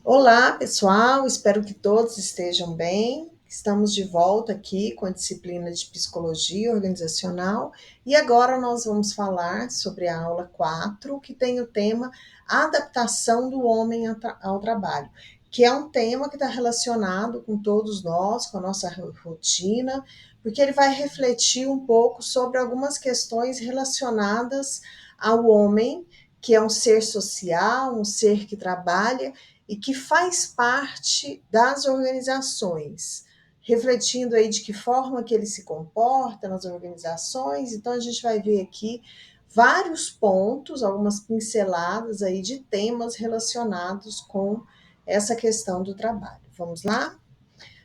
Olá, pessoal, espero que todos estejam bem. Estamos de volta aqui com a disciplina de Psicologia Organizacional e agora nós vamos falar sobre a aula 4, que tem o tema Adaptação do Homem ao Trabalho, que é um tema que está relacionado com todos nós, com a nossa rotina, porque ele vai refletir um pouco sobre algumas questões relacionadas ao homem, que é um ser social, um ser que trabalha e que faz parte das organizações, refletindo aí de que forma que ele se comporta nas organizações. Então a gente vai ver aqui vários pontos, algumas pinceladas aí de temas relacionados com essa questão do trabalho. Vamos lá?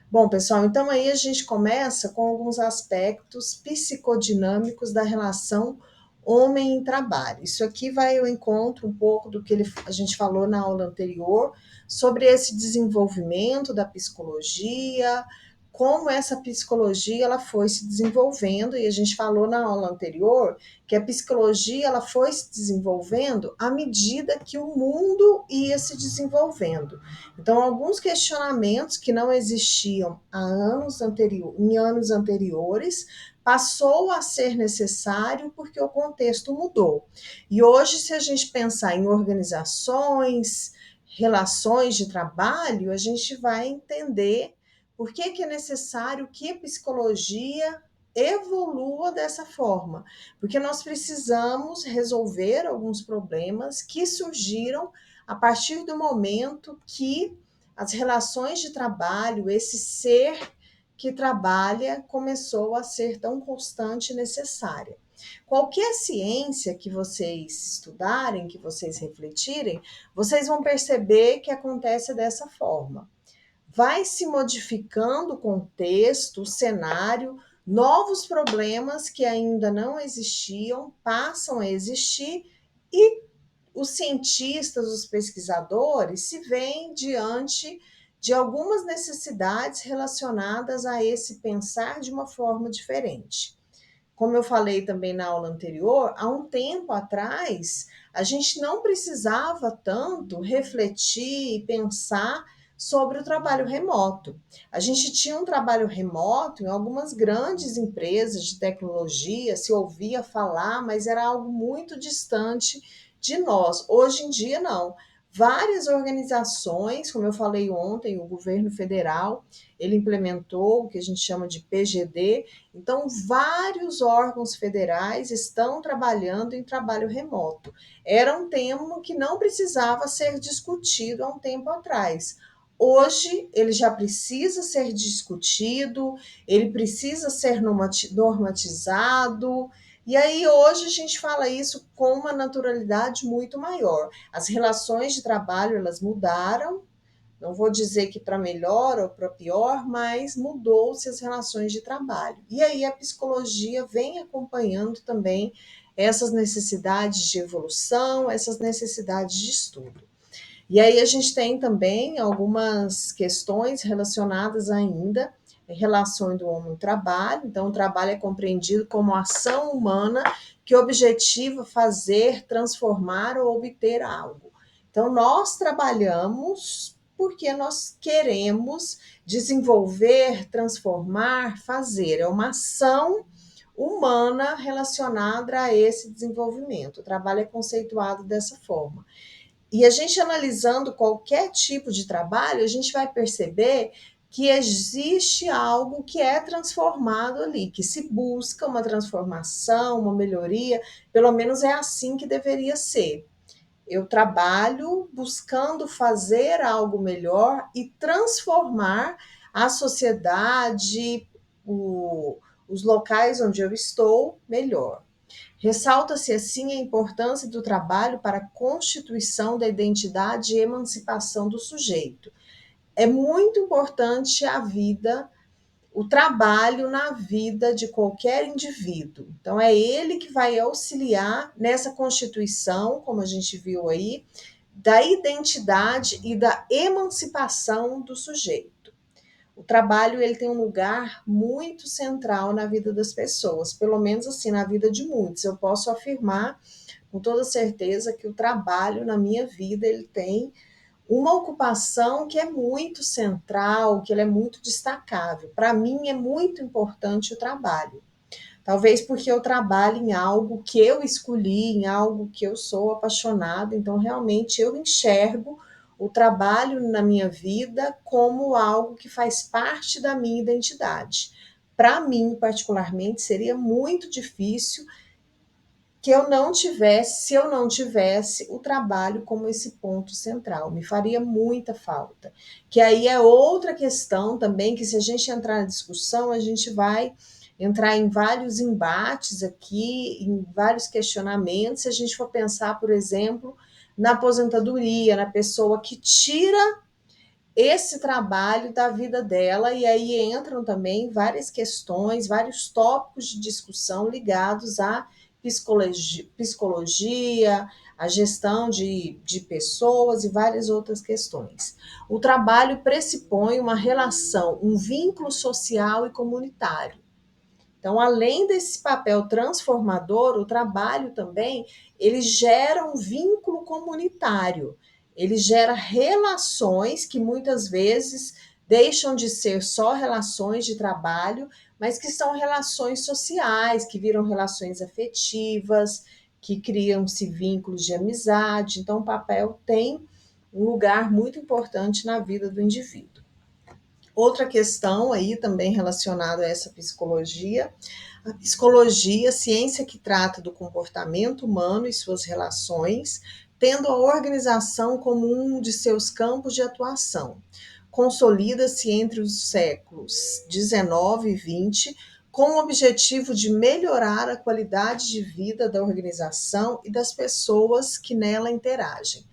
Bom, pessoal, então aí a gente começa com alguns aspectos psicodinâmicos da relação homem e trabalho. Isso aqui vai ao encontro um pouco do que a gente falou na aula anterior sobre esse desenvolvimento da psicologia, como essa psicologia ela foi se desenvolvendo, e a gente falou na aula anterior que a psicologia ela foi se desenvolvendo à medida que o mundo ia se desenvolvendo. Então, alguns questionamentos que não existiam em anos anteriores passou a ser necessário porque o contexto mudou. E hoje, se a gente pensar em organizações, relações de trabalho, a gente vai entender por que é necessário que a psicologia evolua dessa forma, porque nós precisamos resolver alguns problemas que surgiram a partir do momento que as relações de trabalho, esse ser que trabalha, começou a ser tão constante e necessária. Qualquer ciência que vocês estudarem, que vocês refletirem, vocês vão perceber que acontece dessa forma. Vai se modificando o contexto, o cenário, novos problemas que ainda não existiam passam a existir e os cientistas, os pesquisadores, se veem diante de algumas necessidades relacionadas a esse pensar de uma forma diferente. Como eu falei também na aula anterior, há um tempo atrás, a gente não precisava tanto refletir e pensar sobre o trabalho remoto. A gente tinha um trabalho remoto em algumas grandes empresas de tecnologia, se ouvia falar, mas era algo muito distante de nós. Hoje em dia, não. Várias organizações, como eu falei ontem, o governo federal, ele implementou o que a gente chama de PGD, então, vários órgãos federais estão trabalhando em trabalho remoto. Era um tema que não precisava ser discutido há um tempo atrás. Hoje, ele já precisa ser discutido, ele precisa ser normatizado. E aí, hoje, a gente fala isso com uma naturalidade muito maior. As relações de trabalho, elas mudaram, não vou dizer que para melhor ou para pior, mas mudou-se as relações de trabalho. E aí a psicologia vem acompanhando também essas necessidades de evolução, essas necessidades de estudo. E aí a gente tem também algumas questões relacionadas ainda em relação do homem ao trabalho. Então, o trabalho é compreendido como ação humana que objetiva fazer, transformar ou obter algo. Então, nós trabalhamos porque nós queremos desenvolver, transformar, fazer. É uma ação humana relacionada a esse desenvolvimento. O trabalho é conceituado dessa forma. E a gente analisando qualquer tipo de trabalho, a gente vai perceber que existe algo que é transformado ali, que se busca uma transformação, uma melhoria, pelo menos é assim que deveria ser. Eu trabalho buscando fazer algo melhor e transformar a sociedade, os locais onde eu estou melhor. Ressalta-se, assim, a importância do trabalho para a constituição da identidade e emancipação do sujeito. É muito importante a vida, o trabalho na vida de qualquer indivíduo. Então, é ele que vai auxiliar nessa constituição, como a gente viu aí, da identidade e da emancipação do sujeito. O trabalho ele tem um lugar muito central na vida das pessoas, pelo menos assim na vida de muitos. Eu posso afirmar com toda certeza que o trabalho na minha vida ele tem uma ocupação que é muito central, que ela é muito destacável. Para mim é muito importante o trabalho. Talvez porque eu trabalho em algo que eu escolhi, em algo que eu sou apaixonada, então realmente eu enxergo o trabalho na minha vida como algo que faz parte da minha identidade. Para mim, particularmente, seria muito difícil que eu não tivesse, se eu não tivesse o trabalho como esse ponto central, me faria muita falta. Que aí é outra questão também, que se a gente entrar na discussão, a gente vai entrar em vários embates aqui, em vários questionamentos, se a gente for pensar, por exemplo, na aposentadoria, na pessoa que tira esse trabalho da vida dela, e aí entram também várias questões, vários tópicos de discussão ligados à psicologia, à gestão de pessoas e várias outras questões. O trabalho pressupõe uma relação, um vínculo social e comunitário. Então, além desse papel transformador, o trabalho também, ele gera um vínculo comunitário. Ele gera relações que muitas vezes deixam de ser só relações de trabalho, mas que são relações sociais, que viram relações afetivas, que criam-se vínculos de amizade. Então, o papel tem um lugar muito importante na vida do indivíduo. Outra questão aí também relacionada a essa psicologia, a psicologia, ciência que trata do comportamento humano e suas relações, tendo a organização como um de seus campos de atuação. Consolida-se entre os séculos XIX e XX com o objetivo de melhorar a qualidade de vida da organização e das pessoas que nela interagem.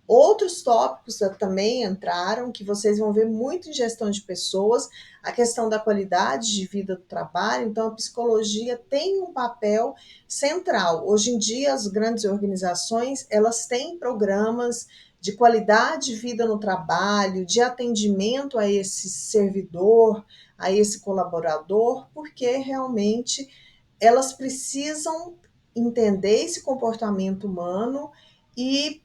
Outros tópicos também entraram, que vocês vão ver muito em gestão de pessoas, a questão da qualidade de vida do trabalho. Então, a psicologia tem um papel central. Hoje em dia, as grandes organizações, elas têm programas de qualidade de vida no trabalho, de atendimento a esse servidor, a esse colaborador, porque realmente elas precisam entender esse comportamento humano e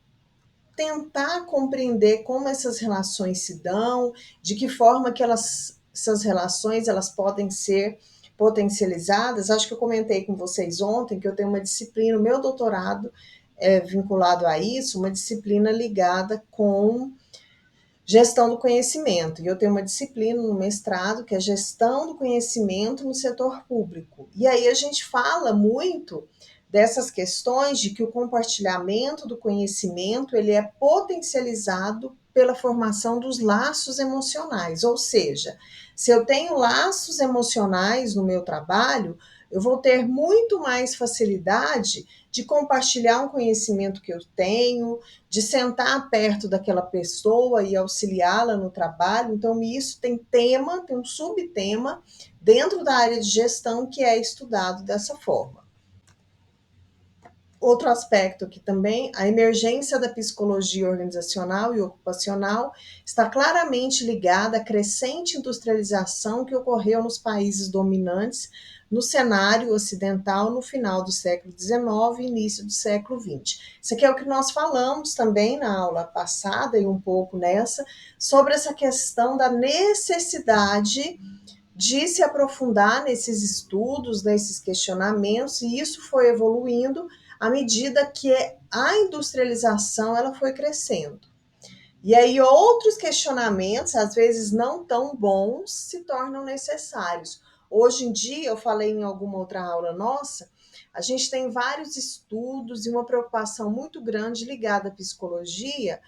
tentar compreender como essas relações se dão, de que forma que essas relações elas podem ser potencializadas. Acho que eu comentei com vocês ontem que eu tenho uma disciplina, o meu doutorado é vinculado a isso, uma disciplina ligada com gestão do conhecimento. E eu tenho uma disciplina no mestrado que é gestão do conhecimento no setor público. E aí a gente fala muito dessas questões de que o compartilhamento do conhecimento ele é potencializado pela formação dos laços emocionais, ou seja, se eu tenho laços emocionais no meu trabalho, eu vou ter muito mais facilidade de compartilhar um conhecimento que eu tenho, de sentar perto daquela pessoa e auxiliá-la no trabalho. Então, isso tem tema, tem um subtema dentro da área de gestão que é estudado dessa forma. Outro aspecto que também, a emergência da psicologia organizacional e ocupacional está claramente ligada à crescente industrialização que ocorreu nos países dominantes no cenário ocidental no final do século XIX e início do século XX. Isso aqui é o que nós falamos também na aula passada e um pouco nessa, sobre essa questão da necessidade de se aprofundar nesses estudos, nesses questionamentos, e isso foi evoluindo à medida que a industrialização ela foi crescendo. E aí outros questionamentos, às vezes não tão bons, se tornam necessários. Hoje em dia, eu falei em alguma outra aula nossa, a gente tem vários estudos e uma preocupação muito grande ligada à psicologia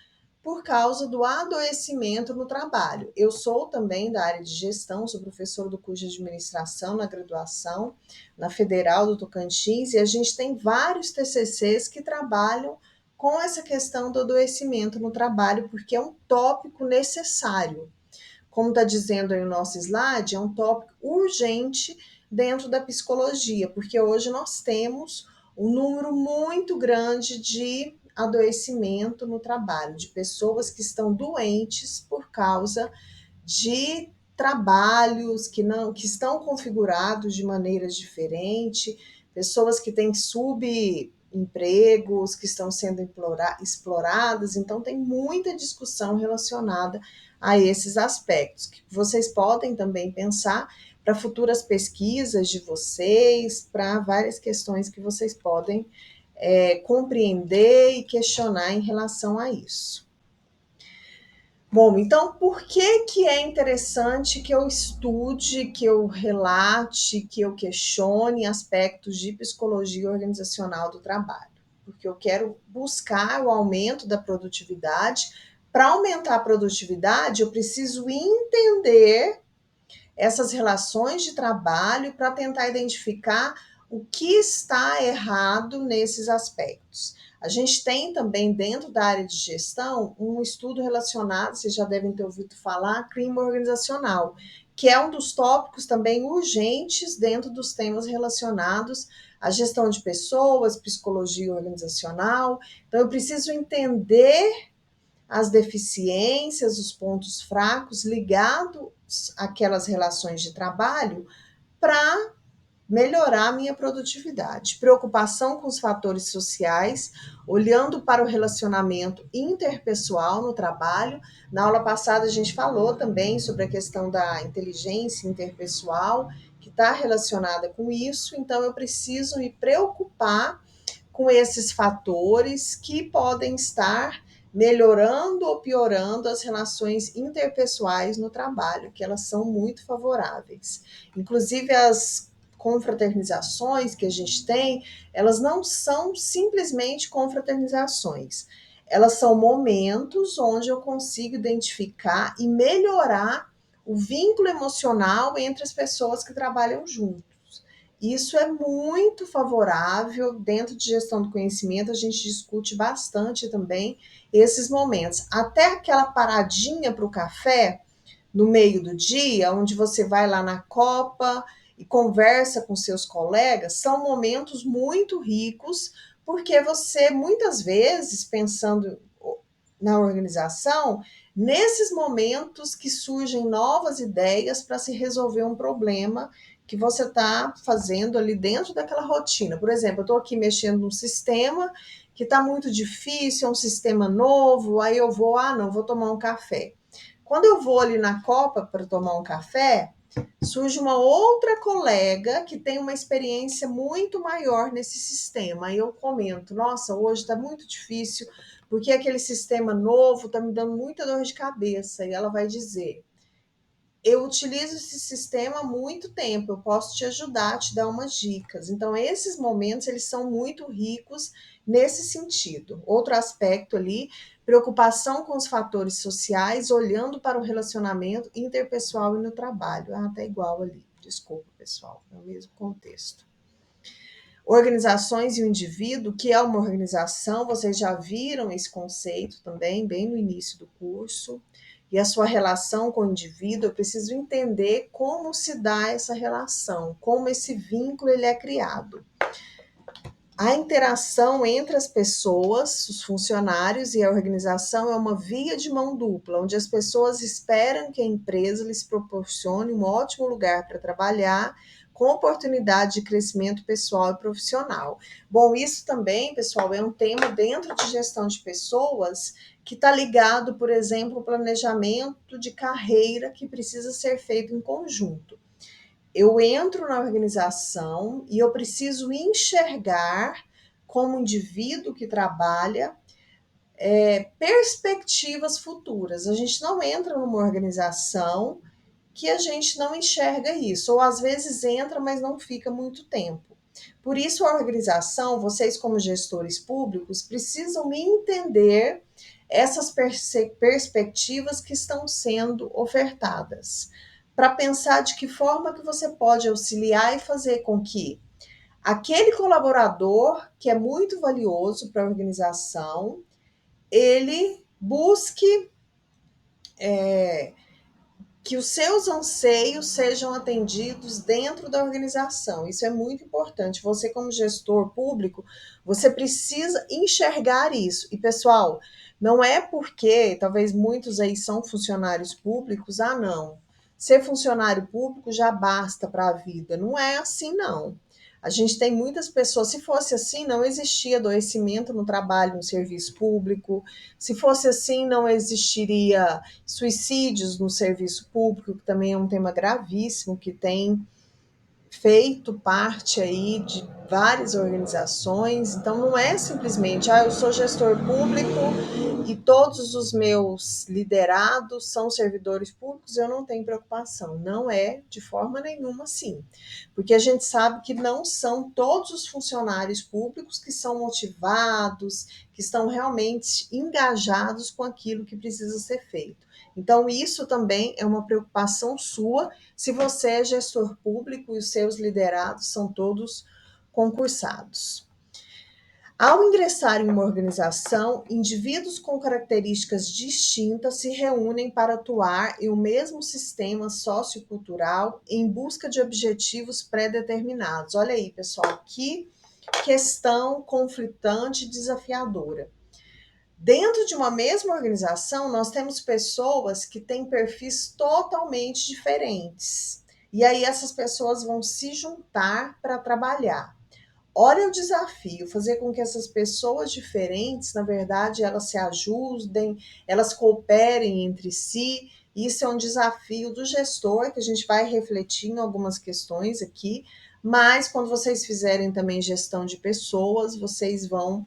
por causa do adoecimento no trabalho. Eu sou também da área de gestão, sou professora do curso de administração na graduação, na Federal do Tocantins, e a gente tem vários TCCs que trabalham com essa questão do adoecimento no trabalho, porque é um tópico necessário. Como está dizendo aí o nosso slide, é um tópico urgente dentro da psicologia, porque hoje nós temos um número muito grande de adoecimento no trabalho, de pessoas que estão doentes por causa de trabalhos que estão configurados de maneiras diferentes, pessoas que têm empregos que estão sendo exploradas, então tem muita discussão relacionada a esses aspectos, que vocês podem também pensar para futuras pesquisas de vocês, para várias questões que vocês podem compreender e questionar em relação a isso. Bom, então por que é interessante que eu estude, que eu relate, que eu questione aspectos de psicologia organizacional do trabalho? Porque eu quero buscar o aumento da produtividade. Para aumentar a produtividade, eu preciso entender essas relações de trabalho para tentar identificar o que está errado nesses aspectos. A gente tem também, dentro da área de gestão, um estudo relacionado, vocês já devem ter ouvido falar, clima organizacional, que é um dos tópicos também urgentes dentro dos temas relacionados à gestão de pessoas, psicologia organizacional. Então, eu preciso entender as deficiências, os pontos fracos ligados àquelas relações de trabalho para melhorar a minha produtividade. Preocupação com os fatores sociais, olhando para o relacionamento interpessoal no trabalho. Na aula passada a gente falou também sobre a questão da inteligência interpessoal, que está relacionada com isso, então eu preciso me preocupar com esses fatores que podem estar melhorando ou piorando as relações interpessoais no trabalho, que elas são muito favoráveis. Inclusive as confraternizações que a gente tem, elas não são simplesmente confraternizações. Elas são momentos onde eu consigo identificar e melhorar o vínculo emocional entre as pessoas que trabalham juntos. Isso é muito favorável. Dentro de gestão do conhecimento, a gente discute bastante também esses momentos. Até aquela paradinha para o café no meio do dia, onde você vai lá na copa e conversa com seus colegas, são momentos muito ricos, porque você, muitas vezes, pensando na organização, nesses momentos que surgem novas ideias para se resolver um problema que você está fazendo ali dentro daquela rotina. Por exemplo, eu estou aqui mexendo num sistema que está muito difícil, é um sistema novo, aí eu vou, não, vou tomar um café. Quando eu vou ali na copa para tomar um café, surge uma outra colega que tem uma experiência muito maior nesse sistema. Aí eu comento, nossa, hoje está muito difícil, porque aquele sistema novo está me dando muita dor de cabeça. E ela vai dizer, eu utilizo esse sistema há muito tempo, eu posso te ajudar, te dar umas dicas. Então, esses momentos, eles são muito ricos nesse sentido. Outro aspecto ali, preocupação com os fatores sociais, olhando para o relacionamento interpessoal e no trabalho. Tá igual ali, desculpa, pessoal, é o mesmo contexto. Organizações e o indivíduo, que é uma organização, vocês já viram esse conceito também, bem no início do curso. E a sua relação com o indivíduo, eu preciso entender como se dá essa relação, como esse vínculo ele é criado. A interação entre as pessoas, os funcionários e a organização é uma via de mão dupla, onde as pessoas esperam que a empresa lhes proporcione um ótimo lugar para trabalhar, com oportunidade de crescimento pessoal e profissional. Bom, isso também, pessoal, é um tema dentro de gestão de pessoas que está ligado, por exemplo, ao planejamento de carreira que precisa ser feito em conjunto. Eu entro na organização e eu preciso enxergar, como indivíduo que trabalha, perspectivas futuras. A gente não entra numa organização que a gente não enxerga isso, ou às vezes entra, mas não fica muito tempo. Por isso, a organização, vocês como gestores públicos, precisam entender essas perspectivas que estão sendo ofertadas, para pensar de que forma que você pode auxiliar e fazer com que aquele colaborador que é muito valioso para a organização, ele busque que os seus anseios sejam atendidos dentro da organização. Isso é muito importante. Você, como gestor público, você precisa enxergar isso. E, pessoal, não é porque, talvez muitos aí são funcionários públicos, não. Ser funcionário público já basta para a vida. Não é assim, não. A gente tem muitas pessoas, se fosse assim, não existia adoecimento no trabalho, no serviço público. Se fosse assim, não existiria suicídios no serviço público, que também é um tema gravíssimo, que tem feito parte aí de várias organizações. Então não é simplesmente, eu sou gestor público e todos os meus liderados são servidores públicos, eu não tenho preocupação. Não é de forma nenhuma assim. Porque a gente sabe que não são todos os funcionários públicos que são motivados, que estão realmente engajados com aquilo que precisa ser feito. Então, isso também é uma preocupação sua se você é gestor público e os seus liderados são todos concursados. Ao ingressar em uma organização, indivíduos com características distintas se reúnem para atuar em um mesmo sistema sociocultural em busca de objetivos pré-determinados. Olha aí, pessoal, que questão conflitante e desafiadora. Dentro de uma mesma organização, nós temos pessoas que têm perfis totalmente diferentes. E aí essas pessoas vão se juntar para trabalhar. Olha o desafio, fazer com que essas pessoas diferentes, na verdade, elas se ajudem, elas cooperem entre si. Isso é um desafio do gestor, que a gente vai refletir em algumas questões aqui, mas quando vocês fizerem também gestão de pessoas, vocês vão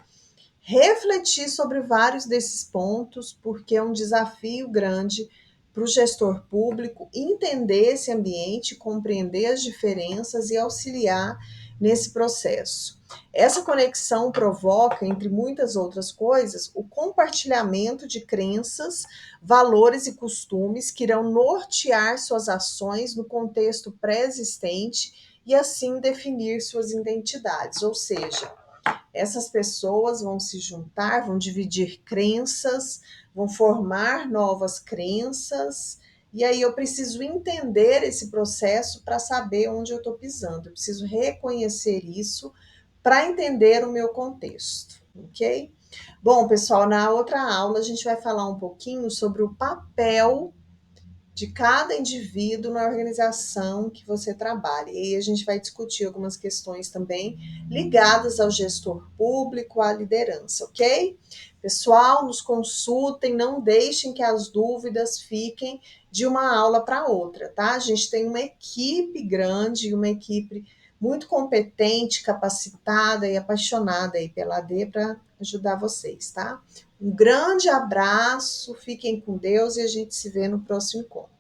refletir sobre vários desses pontos, porque é um desafio grande para o gestor público entender esse ambiente, compreender as diferenças e auxiliar nesse processo. Essa conexão provoca, entre muitas outras coisas, o compartilhamento de crenças, valores e costumes que irão nortear suas ações no contexto pré-existente e assim definir suas identidades, ou seja, essas pessoas vão se juntar, vão dividir crenças, vão formar novas crenças, e aí eu preciso entender esse processo para saber onde eu estou pisando. Eu preciso reconhecer isso para entender o meu contexto, ok? Bom, pessoal, na outra aula a gente vai falar um pouquinho sobre o papel de cada indivíduo na organização que você trabalha. E aí a gente vai discutir algumas questões também ligadas ao gestor público, à liderança, ok? Pessoal, nos consultem, não deixem que as dúvidas fiquem de uma aula para outra, tá? A gente tem uma equipe grande, uma equipe muito competente, capacitada e apaixonada aí pela AD para ajudar vocês, tá? Um grande abraço, fiquem com Deus e a gente se vê no próximo encontro.